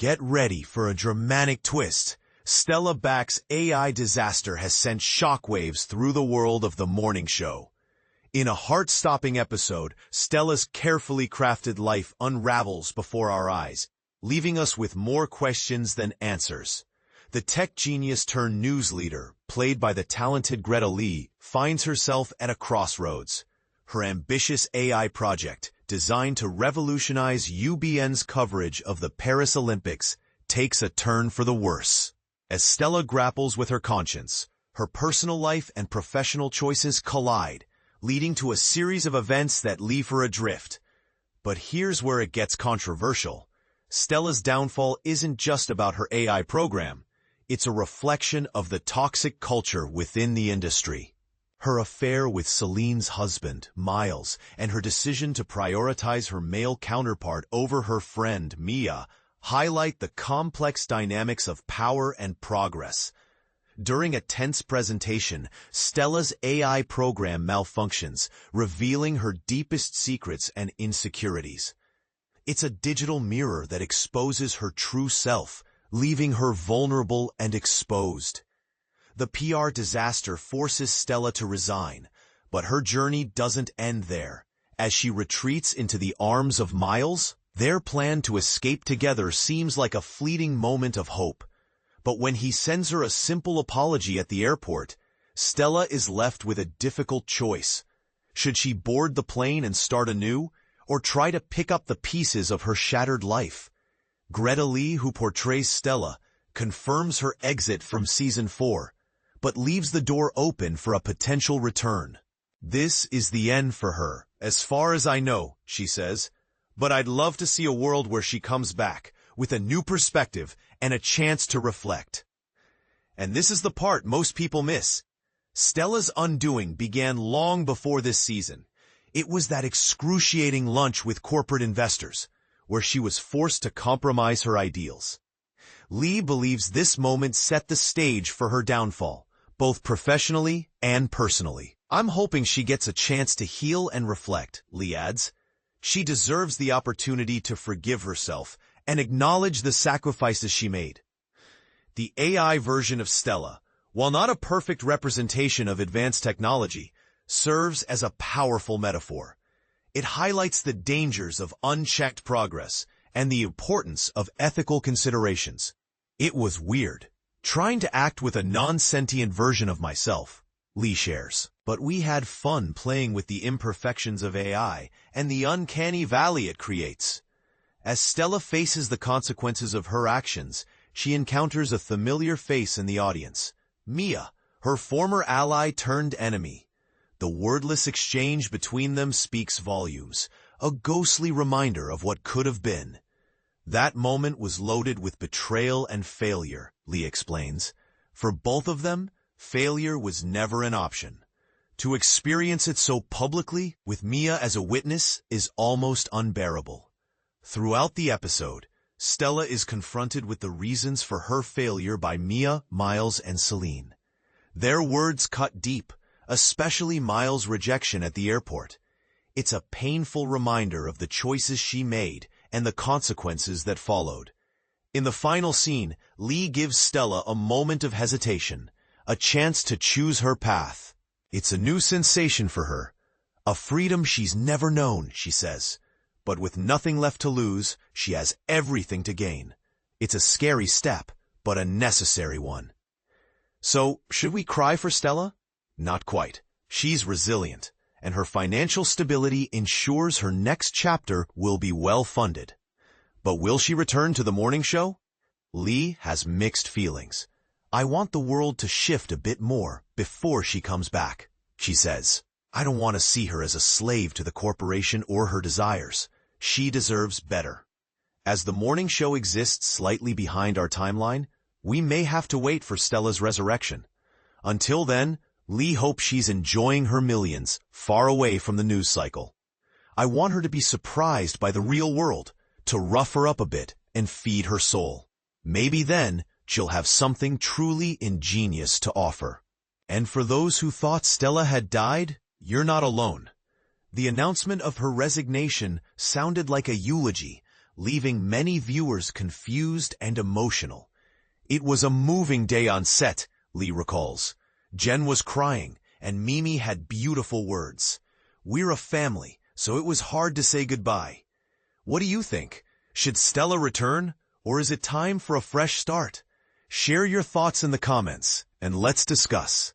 Get ready for a dramatic twist. Stella Bak's AI disaster has sent shockwaves through the world of the morning show. In a heart-stopping episode, Stella's carefully crafted life unravels before our eyes, leaving us with more questions than answers. The tech genius turned news leader, played by the talented Greta Lee, finds herself at a crossroads. Her ambitious AI project, designed to revolutionize UBN's coverage of the Paris Olympics, takes a turn for the worse. As Stella grapples with her conscience, her personal life and professional choices collide, leading to a series of events that leave her adrift. But here's where it gets controversial. Stella's downfall isn't just about her AI program. It's a reflection of the toxic culture within the industry. Her affair with Celine's husband, Miles, and her decision to prioritize her male counterpart over her friend, Mia, highlight the complex dynamics of power and progress. During a tense presentation, Stella's AI program malfunctions, revealing her deepest secrets and insecurities. It's a digital mirror that exposes her true self, leaving her vulnerable and exposed. The PR disaster forces Stella to resign, but her journey doesn't end there. As she retreats into the arms of Miles, their plan to escape together seems like a fleeting moment of hope. But when he sends her a simple apology at the airport, Stella is left with a difficult choice. Should she board the plane and start anew, or try to pick up the pieces of her shattered life? Greta Lee, who portrays Stella, confirms her exit from Season 4, but leaves the door open for a potential return. "This is the end for her, as far as I know," she says, "but I'd love to see a world where she comes back, with a new perspective and a chance to reflect." And this is the part most people miss. Stella's undoing began long before this season. It was that excruciating lunch with corporate investors, where she was forced to compromise her ideals. Lee believes this moment set the stage for her downfall, both professionally and personally. "I'm hoping she gets a chance to heal and reflect," Lee adds. "She deserves the opportunity to forgive herself and acknowledge the sacrifices she made." The AI version of Stella, while not a perfect representation of advanced technology, serves as a powerful metaphor. It highlights the dangers of unchecked progress and the importance of ethical considerations. "It was weird, trying to act with a non-sentient version of myself," Lee shares. "But we had fun playing with the imperfections of AI and the uncanny valley it creates." As Stella faces the consequences of her actions, she encounters a familiar face in the audience. Mia, her former ally turned enemy. The wordless exchange between them speaks volumes, a ghostly reminder of what could have been. "That moment was loaded with betrayal and failure," Lee explains. "For both of them, failure was never an option. To experience it so publicly, with Mia as a witness, is almost unbearable." Throughout the episode, Stella is confronted with the reasons for her failure by Mia, Miles, and Celine. Their words cut deep, especially Miles' rejection at the airport. It's a painful reminder of the choices she made and the consequences that followed. In the final scene, Lee gives Stella a moment of hesitation, a chance to choose her path. It's a new sensation for her, a freedom she's never known, she says. But with nothing left to lose, she has everything to gain. It's a scary step, but a necessary one. So, should we cry for Stella? Not quite. She's resilient, and her financial stability ensures her next chapter will be well-funded. But will she return to the morning show? Lee has mixed feelings. "I want the world to shift a bit more before she comes back," she says. "I don't want to see her as a slave to the corporation or her desires. She deserves better." As the morning show exists slightly behind our timeline, we may have to wait for Stella's resurrection. Until then, Lee hopes she's enjoying her millions, far away from the news cycle. "I want her to be surprised by the real world, to rough her up a bit and feed her soul. Maybe then she'll have something truly ingenious to offer." And for those who thought Stella had died, you're not alone. The announcement of her resignation sounded like a eulogy, leaving many viewers confused and emotional. It was a moving day on set, Lee recalls. Jen was crying, and Mimi had beautiful words. We're a family, so it was hard to say goodbye. What do you think? Should Stella return, or is it time for a fresh start? Share your thoughts in the comments, and let's discuss.